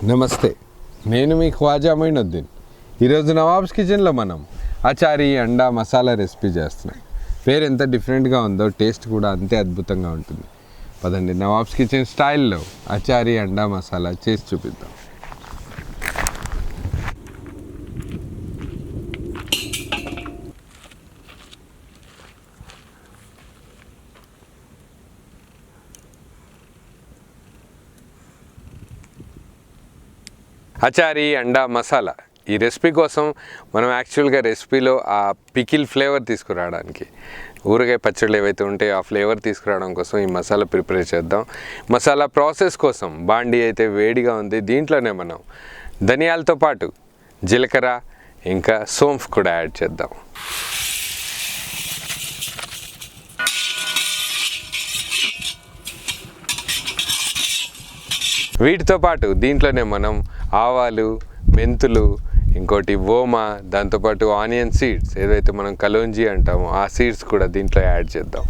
నమస్తే, నేను మీ ఖ్వాజా మొయినుద్దీన్. ఈరోజు నవాబ్స్ కిచెన్లో మనం అచారీ అండా మసాలా రెసిపీ చేస్తున్నాం. పేరు ఎంత డిఫరెంట్గా ఉందో టేస్ట్ కూడా అంతే అద్భుతంగా ఉంటుంది. పదండి, నవాబ్స్ కిచెన్ స్టైల్లో అచారీ అండా మసాలా చేసి చూపిద్దాం. అచారీ అండా మసాలా ఈ రెసిపీ కోసం మనం యాక్చువల్గా రెసిపీలో ఆ పికిల్ ఫ్లేవర్ తీసుకురావడానికి, ఊరగాయ పచ్చళ్ళు ఏవైతే ఉంటాయో ఆ ఫ్లేవర్ తీసుకురావడం కోసం ఈ మసాలా ప్రిపేర్ చేద్దాం. మసాలా ప్రాసెస్ కోసం బాండీ అయితే వేడిగా ఉంది. దీంట్లోనే మనం ధనియాలతో పాటు జీలకర్ర ఇంకా సోంఫ్ కూడా యాడ్ చేద్దాం. వీటితో పాటు దీంట్లోనే మనం ఆవాలు, మెంతులు, ఇంకోటి ఓమా, దాంతోపాటు ఆనియన్ సీడ్స్ ఏదైతే మనం కలోంజీ అంటామో ఆ సీడ్స్ కూడా దీంట్లో యాడ్ చేద్దాం.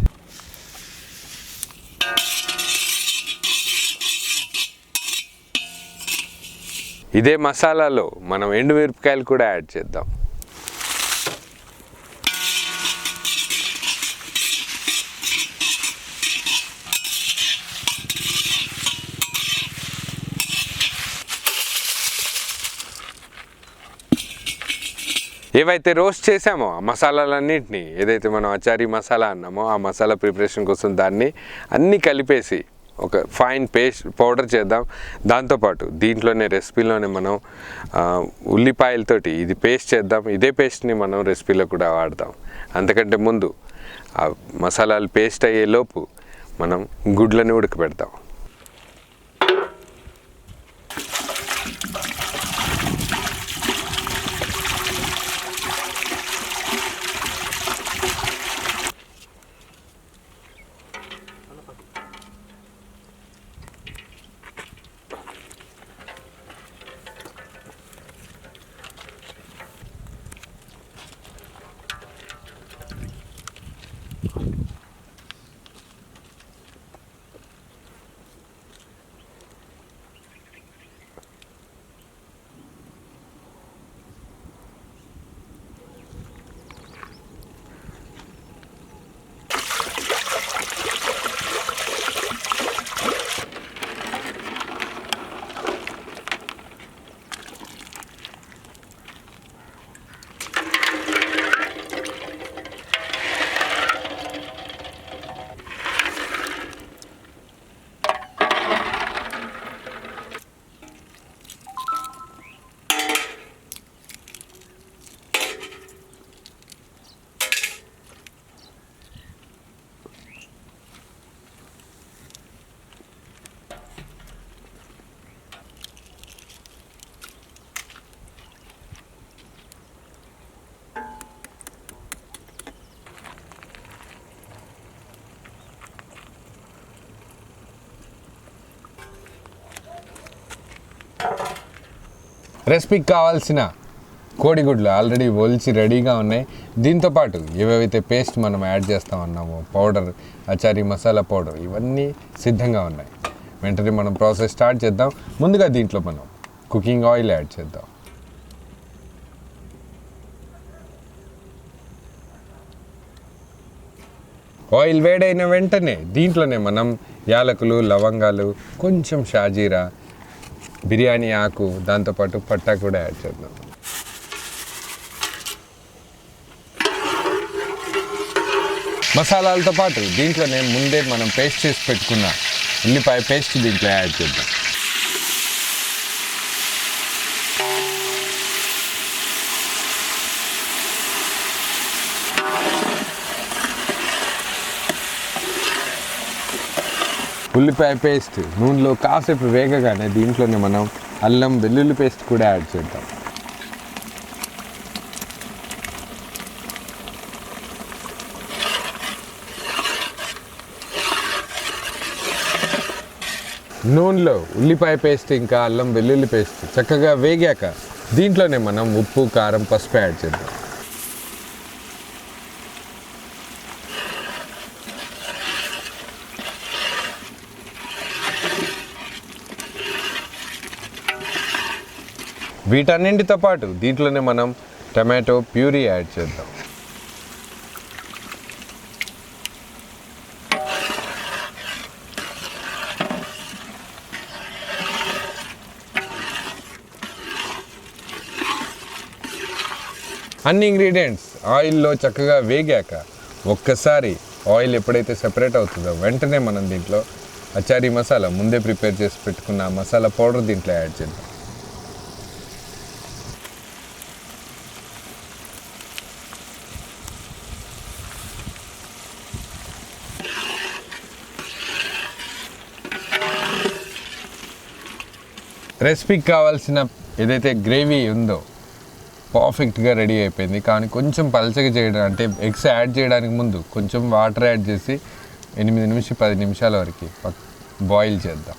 ఇదే మసాలాలో మనం ఎండుమిరపకాయలు కూడా యాడ్ చేద్దాం. ఏవైతే రోస్ట్ చేసామో ఆ మసాలాలన్నింటినీ, ఏదైతే మనం అచారీ మసాలా అన్నామో ఆ మసాలా ప్రిపరేషన్ కోసం దాన్ని అన్నీ కలిపేసి ఒక ఫైన్ పేస్ట్ పౌడర్ చేద్దాం. దాంతోపాటు దీంట్లోనే రెసిపీలోనే మనం ఉల్లిపాయలతోటి ఇది పేస్ట్ చేద్దాం. ఇదే పేస్ట్ని మనం రెసిపీలో కూడా వాడతాం. అంతకంటే ముందు ఆ మసాలాలు పేస్ట్ అయ్యేలోపు మనం గుడ్లని ఉడకబెడతాం. రెసిపీకి కావాల్సిన కోడిగుడ్లు ఆల్రెడీ ఒలిచి రెడీగా ఉన్నాయి. దీంతోపాటు ఏవేవైతే పేస్ట్ మనం యాడ్ చేస్తామన్నామో పౌడర్, అచారీ మసాలా పౌడర్, ఇవన్నీ సిద్ధంగా ఉన్నాయి. వెంటనే మనం ప్రాసెస్ స్టార్ట్ చేద్దాం. ముందుగా దీంట్లో మనం కుకింగ్ ఆయిల్ యాడ్ చేద్దాం. ఆయిల్ వేడైన వెంటనే దీంట్లోనే మనం యాలకులు, లవంగాలు, కొంచెం షాజీరా, బిర్యానీ ఆకు, దాంతోపాటు పట్టా కూడా యాడ్ చేద్దాం. మసాలాలతో పాటు దీంట్లోనే ముందే మనం పేస్ట్ చేసి పెట్టుకున్న ఉల్లిపాయ పేస్ట్ దీంట్లో యాడ్ చేద్దాం. ఉల్లిపాయ పేస్ట్ నూనెలో కాసేపు వేగగానే దీంట్లోనే మనం అల్లం వెల్లుల్లి పేస్ట్ కూడా యాడ్ చేద్దాం. నూనెలో ఉల్లిపాయ పేస్ట్ ఇంకా అల్లం వెల్లుల్లి పేస్ట్ చక్కగా వేగాక దీంట్లోనే మనం ఉప్పు, కారం, పసుపు యాడ్ చేద్దాం. వీటన్నింటితో పాటు దీంట్లోనే మనం టమాటో ప్యూరీ యాడ్ చేద్దాం. అన్ని ఇంగ్రీడియంట్స్ ఆయిల్లో చక్కగా వేగాక ఒక్కసారి ఆయిల్ ఎప్పుడైతే సెపరేట్ అవుతుందో వెంటనే మనం దీంట్లో అచారీ మసాలా ముందే ప్రిపేర్ చేసి పెట్టుకున్న మసాలా పౌడర్ దీంట్లో యాడ్ చేద్దాం. రెసిపీకి కావాల్సిన ఏదైతే గ్రేవీ ఉందో పర్ఫెక్ట్గా రెడీ అయిపోయింది. కానీ కొంచెం పలచగా చేయడం అంటే ఎగ్స్ యాడ్ చేయడానికి ముందు కొంచెం వాటర్ యాడ్ చేసి 8-10 నిమిషాల వరకు బాయిల్ చేద్దాం.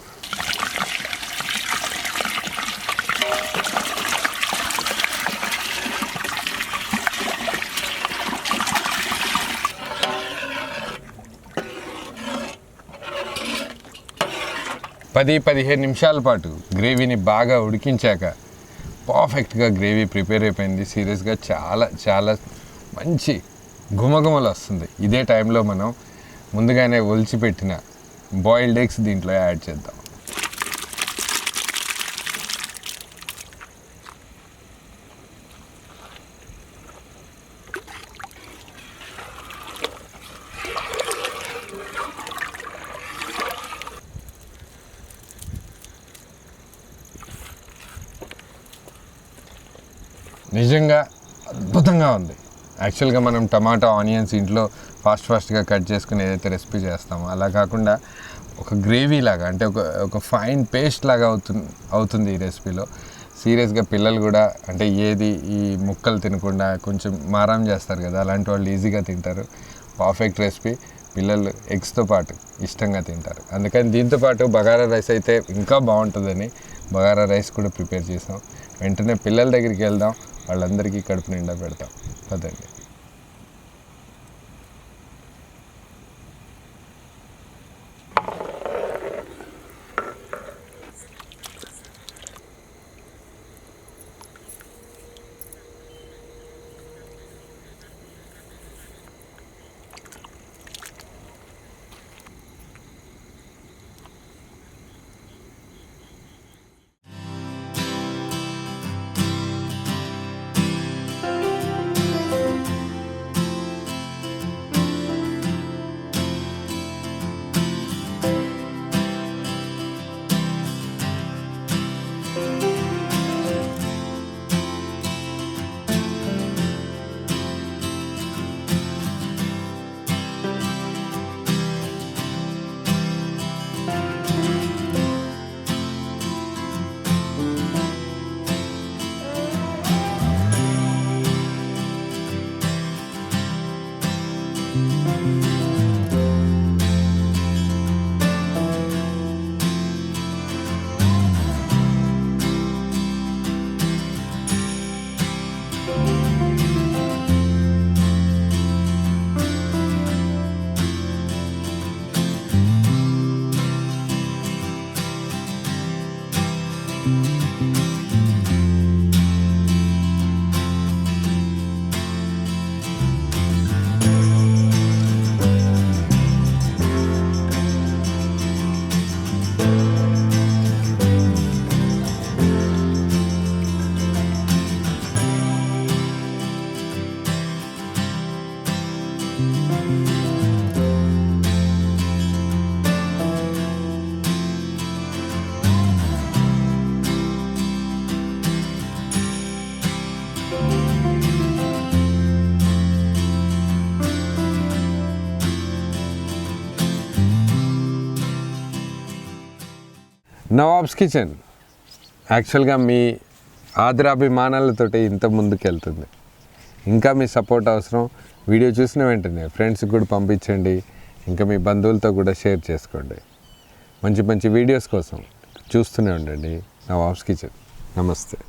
పది 15 నిమిషాల పాటు గ్రేవీని బాగా ఉడికించాక పర్ఫెక్ట్గా గ్రేవీ ప్రిపేర్ అయిపోయింది. సీరియస్గా చాలా చాలా మంచి గుమగుమలు వస్తుంది. ఇదే టైంలో మనం ముందుగానే ఒలిచిపెట్టిన బాయిల్డ్ ఎగ్స్ దీంట్లో యాడ్ చేద్దాం. నిజంగా అద్భుతంగా ఉంది. యాక్చువల్గా మనం టమాటా ఆనియన్స్ ఇంట్లో ఫాస్ట్గా కట్ చేసుకుని ఏదైతే రెసిపీ చేస్తామో అలా కాకుండా ఒక గ్రేవీ లాగా అంటే ఒక ఫైన్ పేస్ట్ లాగా అవుతుంది ఈ రెసిపీలో. సీరియస్గా పిల్లలు కూడా అంటే ఏది ఈ ముక్కలు తినకుండా కొంచెం మారం చేస్తారు కదా, అలాంటి వాళ్ళు ఈజీగా తింటారు. పర్ఫెక్ట్ రెసిపీ, పిల్లలు ఎగ్స్తో పాటు ఇష్టంగా తింటారు. అందుకని దీంతో పాటు బగారా రైస్ అయితే ఇంకా బాగుంటుందని బగారా రైస్ కూడా ప్రిపేర్ చేసాం. వెంటనే పిల్లల దగ్గరికి వెళ్దాం, వాళ్ళందరికీ కడుపు నిండా పెడతాం. పదండి. నవాబ్స్ కిచెన్ యాక్చువల్గా మీ ఆదరాభిమానాలతోటి ఇంత ముందుకు వెళ్తుంది. ఇంకా మీ సపోర్ట్ అవసరం. వీడియో చూసిన వెంటనే ఫ్రెండ్స్కి కూడా పంపించండి, ఇంకా మీ బంధువులతో కూడా షేర్ చేసుకోండి. మంచి మంచి వీడియోస్ కోసం చూస్తూనే ఉండండి నవాబ్స్ కిచెన్. నమస్తే.